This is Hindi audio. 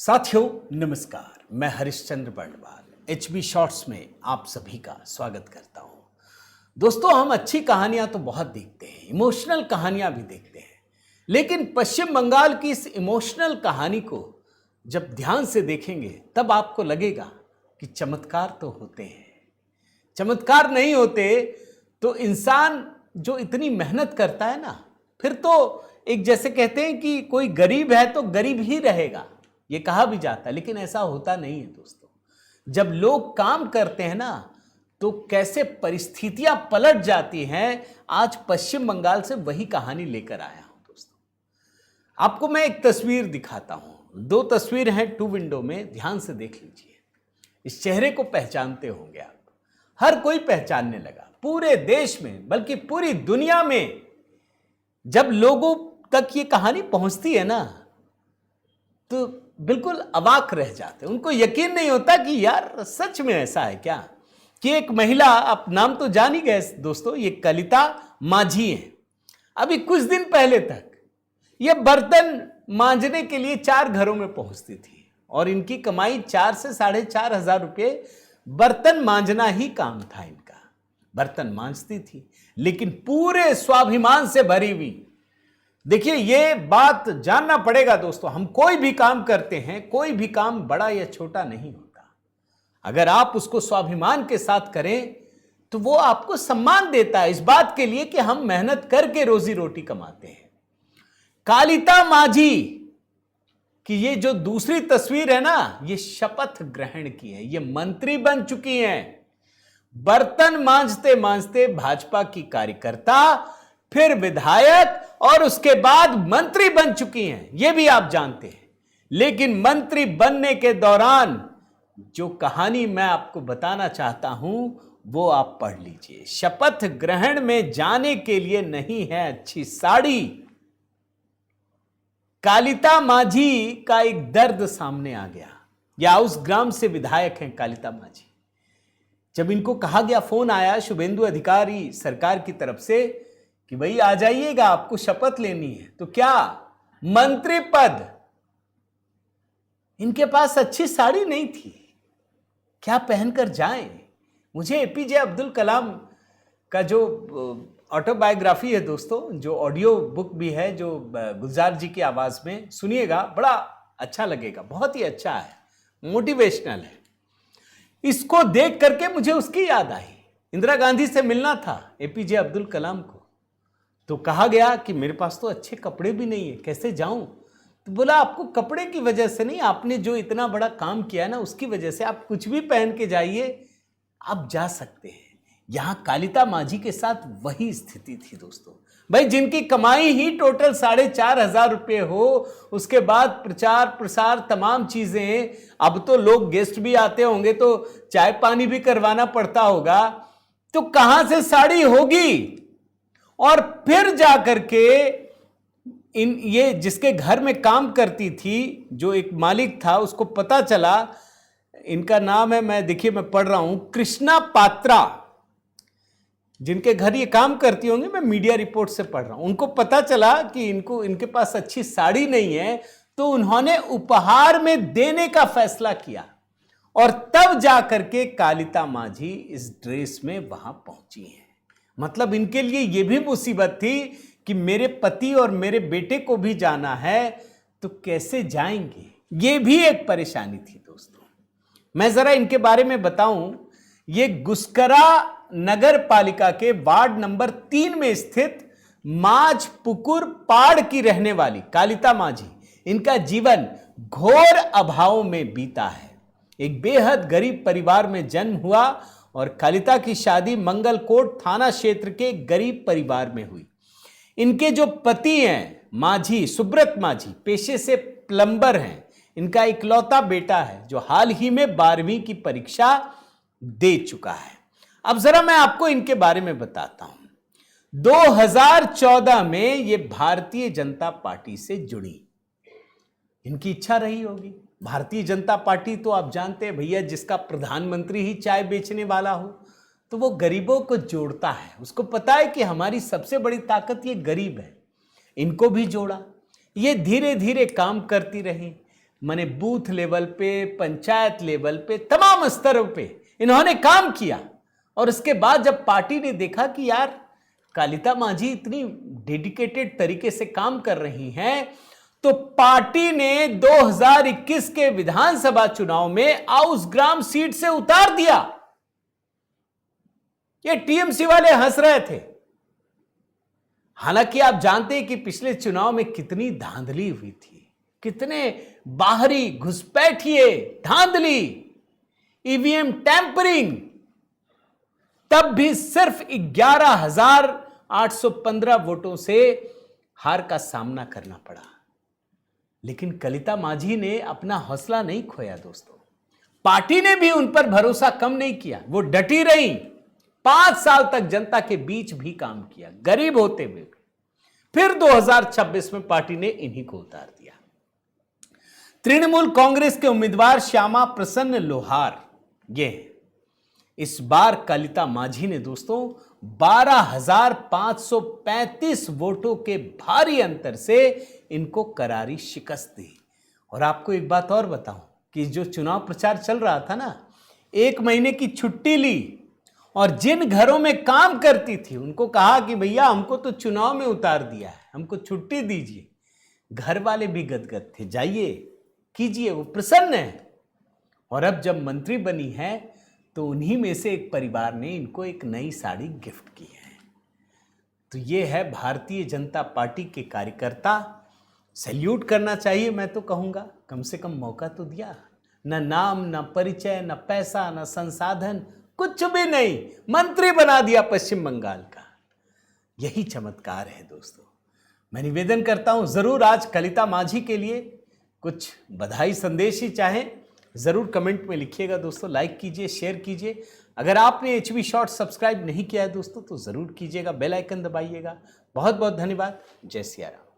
साथियों नमस्कार, मैं हरिश्चंद्र बर्णवाल HB शॉर्ट्स में आप सभी का स्वागत करता हूं। दोस्तों, हम अच्छी कहानियां तो बहुत देखते हैं, इमोशनल कहानियां भी देखते हैं, लेकिन पश्चिम बंगाल की इस इमोशनल कहानी को जब ध्यान से देखेंगे तब आपको लगेगा कि चमत्कार तो होते हैं। चमत्कार नहीं होते तो इंसान जो इतनी मेहनत करता है ना, फिर तो एक जैसे कहते हैं कि कोई गरीब है तो गरीब ही रहेगा, ये कहा भी जाता है, लेकिन ऐसा होता नहीं है दोस्तों। जब लोग काम करते हैं ना तो कैसे परिस्थितियां पलट जाती हैं। आज पश्चिम बंगाल से वही कहानी लेकर आया हूं दोस्तों। आपको मैं एक तस्वीर दिखाता हूं, दो तस्वीर हैं टू विंडो में, ध्यान से देख लीजिए। इस चेहरे को पहचानते होंगे आप, हर कोई पहचानने लगा, पूरे देश में बल्कि पूरी दुनिया में। जब लोगों तक ये कहानी पहुंचती है ना तो बिल्कुल अवाक रह जाते, उनको यकीन नहीं होता कि यार सच में ऐसा है क्या, कि एक महिला, आप नाम तो जान ही गए दोस्तों, ये कलिता माझी है। अभी कुछ दिन पहले तक ये बर्तन मांजने के लिए 4 घरों में पहुंचती थी और इनकी कमाई 4 से 4,500 रुपये बर्तन मांजना ही काम था इनका। बर्तन मांजती थी लेकिन पूरे स्वाभिमान से भरी हुई। देखिए, ये बात जानना पड़ेगा दोस्तों, हम कोई भी काम करते हैं, कोई भी काम बड़ा या छोटा नहीं होता। अगर आप उसको स्वाभिमान के साथ करें तो वो आपको सम्मान देता है, इस बात के लिए कि हम मेहनत करके रोजी रोटी कमाते हैं। कालिता माझी की ये जो दूसरी तस्वीर है ना, ये शपथ ग्रहण की है, ये मंत्री बन चुकी हैं। बर्तन मांजते मांजते भाजपा की कार्यकर्ता, फिर विधायक और उसके बाद मंत्री बन चुकी हैं, यह भी आप जानते हैं। लेकिन मंत्री बनने के दौरान जो कहानी मैं आपको बताना चाहता हूं वो आप पढ़ लीजिए। शपथ ग्रहण में जाने के लिए नहीं है अच्छी साड़ी। कालिता माझी का एक दर्द सामने आ गया। या उस ग्राम से विधायक हैं कालिता माझी। जब इनको कहा गया, फोन आया शुभेंदु अधिकारी सरकार की तरफ से कि भाई आ जाइएगा, आपको शपथ लेनी है, तो क्या मंत्री पद। इनके पास अच्छी साड़ी नहीं थी, क्या पहनकर जाएं। मुझे एपीजे अब्दुल कलाम का जो ऑटोबायोग्राफी है दोस्तों, जो ऑडियो बुक भी है, जो गुलजार जी की आवाज में सुनिएगा, बड़ा अच्छा लगेगा, बहुत ही अच्छा है, मोटिवेशनल है। इसको देख करके मुझे उसकी याद आई। इंदिरा गांधी से मिलना था एपीजे अब्दुल कलाम को, तो कहा गया कि मेरे पास तो अच्छे कपड़े भी नहीं है, कैसे जाऊं। तो बोला, आपको कपड़े की वजह से नहीं, आपने जो इतना बड़ा काम किया ना उसकी वजह से, आप कुछ भी पहन के जाइए, आप जा सकते हैं। यहां कालिता माझी के साथ वही स्थिति थी दोस्तों। भाई, जिनकी कमाई ही टोटल 4,500 रुपये हो, उसके बाद प्रचार प्रसार तमाम चीजें, अब तो लोग गेस्ट भी आते होंगे तो चाय पानी भी करवाना पड़ता होगा, तो कहां से साड़ी होगी। और फिर जाकर के ये जिसके घर में काम करती थी, जो एक मालिक था, उसको पता चला, इनका नाम है, मैं पढ़ रहा हूं, कृष्णा पात्रा, जिनके घर ये काम करती होंगी, मैं मीडिया रिपोर्ट से पढ़ रहा हूं। उनको पता चला कि इनके पास अच्छी साड़ी नहीं है, तो उन्होंने उपहार में देने का फैसला किया और तब जाकर के कालिता माझी इस ड्रेस में वहां पहुंची है। मतलब इनके लिए यह भी मुसीबत थी कि मेरे पति और मेरे बेटे को भी जाना है, तो कैसे जाएंगे, यह भी एक परेशानी थी दोस्तों। मैं जरा इनके बारे में बताऊं। ये गुस्करा नगर पालिका के वार्ड नंबर 3 में स्थित माझ पुकुर पाड़ की रहने वाली कालिता माझी, इनका जीवन घोर अभाव में बीता है। एक बेहद गरीब परिवार में जन्म हुआ और कालिता की शादी मंगलकोट थाना क्षेत्र के गरीब परिवार में हुई। इनके जो पति हैं माझी, सुब्रत माझी, पेशे से प्लम्बर हैं। इनका इकलौता बेटा है जो हाल ही में 12वीं की परीक्षा दे चुका है। अब जरा मैं आपको इनके बारे में बताता हूं। 2014 में ये भारतीय जनता पार्टी से जुड़ी। इनकी इच्छा रही होगी, भारतीय जनता पार्टी तो आप जानते हैं भैया, जिसका प्रधानमंत्री ही चाय बेचने वाला हो तो वो गरीबों को जोड़ता है। उसको पता है कि हमारी सबसे बड़ी ताकत ये गरीब है। इनको भी जोड़ा, ये धीरे धीरे काम करती रही। माने बूथ लेवल पे, पंचायत लेवल पे, तमाम स्तरों पे इन्होंने काम किया। और उसके बाद जब पार्टी ने देखा कि यार कलिता माझी इतनी डेडिकेटेड तरीके से काम कर रही हैं, तो पार्टी ने 2021 के विधानसभा चुनाव में आउस ग्राम सीट से उतार दिया। ये टीएमसी वाले हंस रहे थे। हालांकि आप जानते हैं कि पिछले चुनाव में कितनी धांधली हुई थी, कितने बाहरी घुसपैठिए, धांधली, ईवीएम टैंपरिंग, तब भी सिर्फ 11,815 वोटों से हार का सामना करना पड़ा। लेकिन कलिता माझी ने अपना हौसला नहीं खोया दोस्तों। पार्टी ने भी उन पर भरोसा कम नहीं किया, वो डटी रही। 5 साल तक जनता के बीच भी काम किया, गरीब होते हुए भी। फिर 2026 में पार्टी ने इन्हीं को उतार दिया। तृणमूल कांग्रेस के उम्मीदवार श्यामा प्रसन्न लोहार, ये इस बार कलिता माझी ने दोस्तों 12,535 वोटों के भारी अंतर से इनको करारी शिकस्त दी। और आपको एक बात और बताऊं कि जो चुनाव प्रचार चल रहा था ना, 1 महीने की छुट्टी ली और जिन घरों में काम करती थी उनको कहा कि भैया हमको तो चुनाव में उतार दिया है, हमको छुट्टी दीजिए। घर वाले भी गदगद थे, जाइए कीजिए, वो प्रसन्न है। और अब जब मंत्री बनी है तो उन्हीं में से एक परिवार ने इनको एक नई साड़ी गिफ्ट की है। तो ये है भारतीय जनता पार्टी के कार्यकर्ता, सैल्यूट करना चाहिए। मैं तो कहूँगा कम से कम मौका तो दिया। न नाम, न परिचय, न पैसा, न संसाधन, कुछ भी नहीं, मंत्री बना दिया पश्चिम बंगाल का। यही चमत्कार है दोस्तों। मैं निवेदन करता हूं, जरूर आज कलिता माझी के लिए कुछ बधाई संदेश ही चाहे जरूर कमेंट में लिखिएगा दोस्तों। लाइक कीजिए, शेयर कीजिए। अगर आपने HB शॉर्ट्स सब्सक्राइब नहीं किया है दोस्तों तो जरूर कीजिएगा, बेल आइकन दबाइएगा। बहुत बहुत धन्यवाद। जय सिया राम।